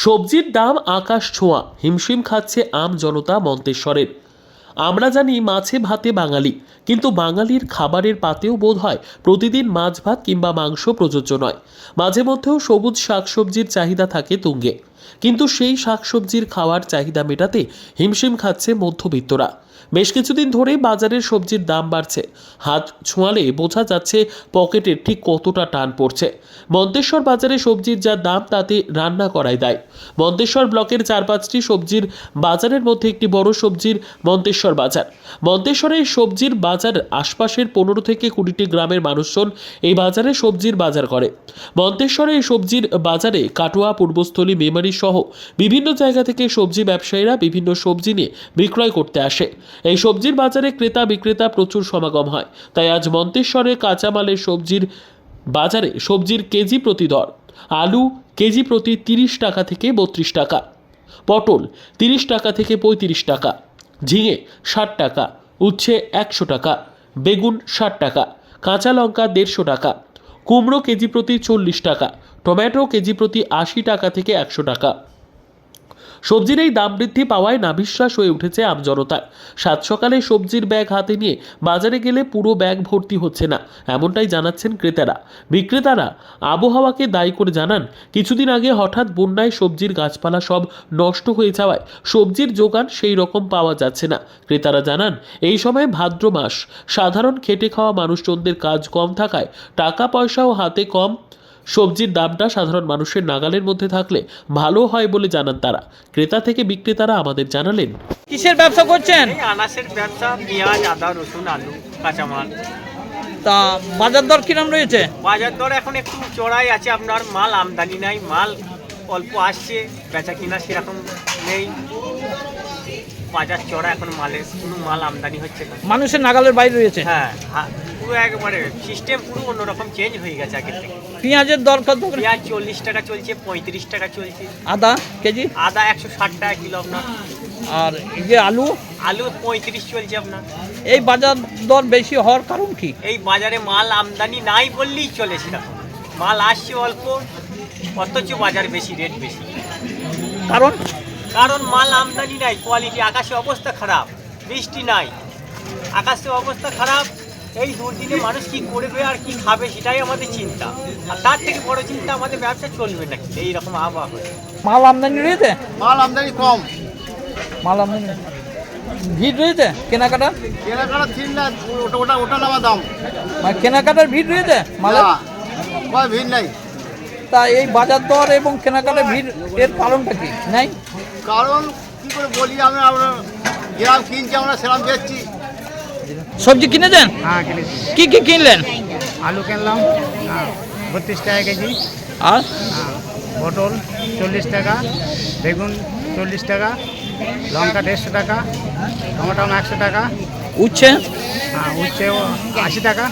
সবজির দাম আকাশ ছোঁয়া, হিমশিম খাচ্ছে আম জনতা মন্তেশ্বরের। আমরা জানি মাছে ভাতে বাঙালি, কিন্তু বাঙালির খাবারের পাতেও বোধ হয় প্রতিদিন মাছ ভাত কিংবা মাংস প্রযোজ্য নয়। মাঝে মধ্যেও সবুজ শাকসবজির চাহিদা থাকে তুঙ্গে, কিন্তু সেই শাকসবজির খাওয়ার চাহিদা মেটাতে হিমশিম খাচ্ছে মধ্যবিত্তরা। বেশ কিছুদিন ধরেই বাজারের সবজির দাম বাড়ছে। হাত ছোঁয়ালে বোঝা যাচ্ছে পকেটের ঠিক কতটা টান পড়ছে। মন্তেশ্বর বাজারে সবজির যা দাম তাতে রান্না করাই দায়। মন্তেশ্বর ব্লকের 4-5টি সবজির বাজারের মধ্যে একটি বড় সবজির মন্তেশ্বর বাজার। মন্তেশ্বরের সবজির বাজার আশপাশের 15 থেকে 20টি গ্রামের মানুষজন এই বাজারে সবজির বাজার করে। মন্তেশ্বরে এই সবজির বাজারে কাটোয়া, পূর্বস্থলী, মেমারি সহ বিভিন্ন জায়গা থেকে সবজি ব্যবসায়ীরা বিভিন্ন সবজি নিয়ে বিক্রয় করতে আসে। এই সবজির বাজারে ক্রেতা বিক্রেতা প্রচুর সমাগম হয়। তাই আজ মন্তেশ্বরে কাঁচামালের সবজির বাজারে সবজির কেজি প্রতি দর: আলু কেজি প্রতি 30 টাকা থেকে 32 টাকা, পটল 30 টাকা থেকে 35 টাকা, ঝিঙে 60 টাকা, উচ্ছে 100 টাকা, বেগুন 60 টাকা, কাঁচা লঙ্কা 150 টাকা, কুমড়ো কেজি প্রতি 40 টাকা, টমেটো কেজি প্রতি 80 টাকা থেকে 100 টাকা। সবজির এই দাম বৃদ্ধি পাওয়ায় নাভিশ্বাস হয়ে উঠেছে আমজনতার। সাত সকালে সবজির ব্যাগ হাতে নিয়ে বাজারে গেলে পুরো ব্যাগ ভর্তি হচ্ছে না, এমনটাই জানাচ্ছেন ক্রেতারা। বিক্রেতারা আবহাওয়াকে দায়ী করে জানান, কিছুদিন আগে হঠাৎ বন্যায় সবজির গাছপালা সব নষ্ট হয়ে যাওয়ায় সবজির যোগান সেই রকম পাওয়া যাচ্ছে না। ক্রেতারা জানান, এই সময় ভাদ্র মাস, সাধারণ খেটে খাওয়া মানুষজনদের কাজ কম থাকায় টাকা পয়সাও হাতে কম। সবজির দামটা সাধারণ মানুষের নাগালের মধ্যে থাকলে ভালো হয় বলে জানান তারা। ক্রেতা থেকে বিক্রেতারা আমাদের জানালেন, কিসের ব্যবসা করছেন? আনাজের ব্যবসা, পেঁয়াজ, আদা, রসুন, আলু, কাঁচামাল। তা বাজার দর কিরম রয়েছে? বাজার দর এখন একটু চড়াই আছে, আপনার মাল আমদানি নাই, মাল অল্প আসছে, বেচা কিনা সেরকম নেই। বাজার চড়া, এখন মালের কোনো মাল আমদানি হচ্ছে না, মানুষের নাগালের বাইরে রয়েছে। হ্যাঁ, পুরো একবারে সিস্টেম পুরো অন্যরকম চেঞ্জ হয়ে গেছে আগের থেকে। পেঁয়াজের দর কত? পেঁয়াজ 40 টাকা চলছে, 35 টাকা চলছে। আদা কেজি? আদা 160 টাকা কিলো আপনার। আর এই যে আলু? আলু 35 চলছে আপনার। এই বাজার দর বেশি হওয়ার কারণ কি? এই বাজারে মাল আমদানি নাই বললেই চলে, সেরকম মাল আসছে অল্প, অথচ বাজার বেশি, রেট বেশি। কারণ কারণ মাল আমদানি নাই, কোয়ালিটি, আকাশে অবস্থা খারাপ, বৃষ্টি নাই, আকাশে অবস্থা খারাপ। এই দুর্দিনে মানুষ কি করবে আর কি খাবে সেটাই আমাদের চিন্তা। আর তার থেকে বড় চিন্তা, আমাদের ব্যবসা চলবে নাকি এইরকম আবহাওয়া হয়ে। মাল আমদানি রয়েছে? মাল আমদানি কম। মাল আমদানি ভিড় রয়েছে? কেনাকাটা ঠিক না, ওটা নেওয়া দাম। মানে কেনাকাটার ভিড় রয়েছে মালের? কোনো ভিড় নাই। তা এই বাজার দর এবং কেনাকাটার ভিড় এর কারণটা কি নাই? কারণ কি করে বলি, আমরা যেরকম কিনছি আমরা সেরকম বেচছি। সবজি কিনেছেন? হ্যাঁ, কিনেছি। কি কি কিনলেন? আলু কিনলাম 32 টাকা কেজি, আর পটল 40 টাকা, বেগুন 40 টাকা, লঙ্কা 150 টাকা, টমেটো 100 টাকা, উচ্ছে? হ্যাঁ, উচ্ছেও 80 টাকা।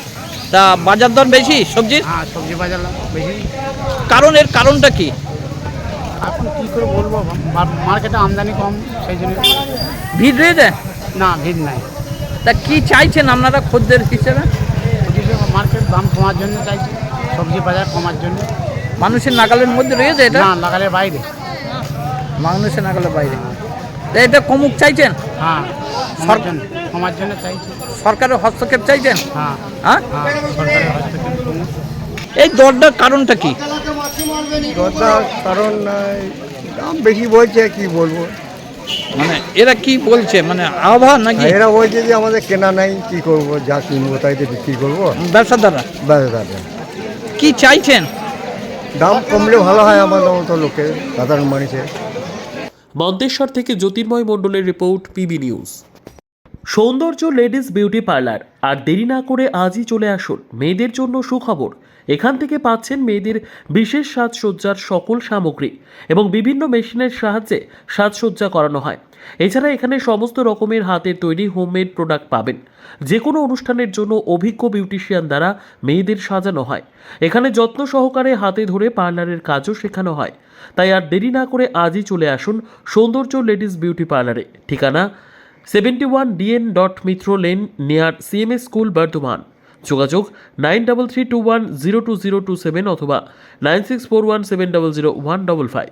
তা বাজার দর বেশি সবজির? হ্যাঁ, সবজি বাজার বেশি। এর কারণটা কি? এখন কী করে বলবো, মার্কেটে আমদানি কম, সেই জন্য। ভিড় রয়েছে? না, ভিড় নাই। তা কি চাইছেন আপনারা খদ্দের হিসেবে? মার্কেট দাম কমার জন্য চাইছি, সবজি বাজার কমার জন্য। মানুষের নাগালের মধ্যে রয়েছে এটা? না, লাগালের বাইরে। মানুষের নাগালের বাইরে। তা এটা কমুক চাইছেন? হ্যাঁ, কমার জন্য চাইছি। সরকারের হস্তক্ষেপ চাইছেন? হ্যাঁ, হ্যাঁ, হ্যাঁ, সরকারের হস্তক্ষেপ কমুক। এই দরটার কারণটা কি? কারণ দাম বেশি বলছে, কি বলবো। মানে এরা কি বলছে, মানে আবহাওয়া নাকি? এরা বলছে যে আমাদের কেনা নাই, কি করব, যা কিনবো তাই তো বিক্রি করবো। ব্যবসাদাররা ব্যবসাদাররা কি চাইছেন? দাম কমলে ভালো হয় আমাদের মতো লোকের, সাধারণ মানুষের। মন্তেশ্বর থেকে জ্যোতির্ময় মণ্ডলের রিপোর্ট, পিবি নিউজ। সৌন্দর্য লেডিস বিউটি পার্লার। আর দেরি না করে আজই চলে আসুন। মেয়েদের জন্য সুখবর, এখান থেকে পাচ্ছেন মেয়েদের বিশেষ সাজসজ্জার সকল সামগ্রী এবং বিভিন্ন মেশিনের সাহায্যে সাজসজ্জা করানো হয়। এছাড়া এখানে সমস্ত রকমের হাতের তৈরি হোমমেড প্রোডাক্ট পাবেন। যে কোনো অনুষ্ঠানের জন্য অভিজ্ঞ বিউটিশিয়ান দ্বারা মেয়েদের সাজানো হয়। এখানে যত্ন সহকারে হাতে ধরে পার্লারের কাজও শেখানো হয়। তাই আর দেরি না করে আজই চলে আসুন সৌন্দর্য লেডিস বিউটি পার্লারে। ঠিকানা 71 DN Mitra lane, near CMS school, Bardhaman. যোগাযোগ 9332102027 অথবা 9641700155।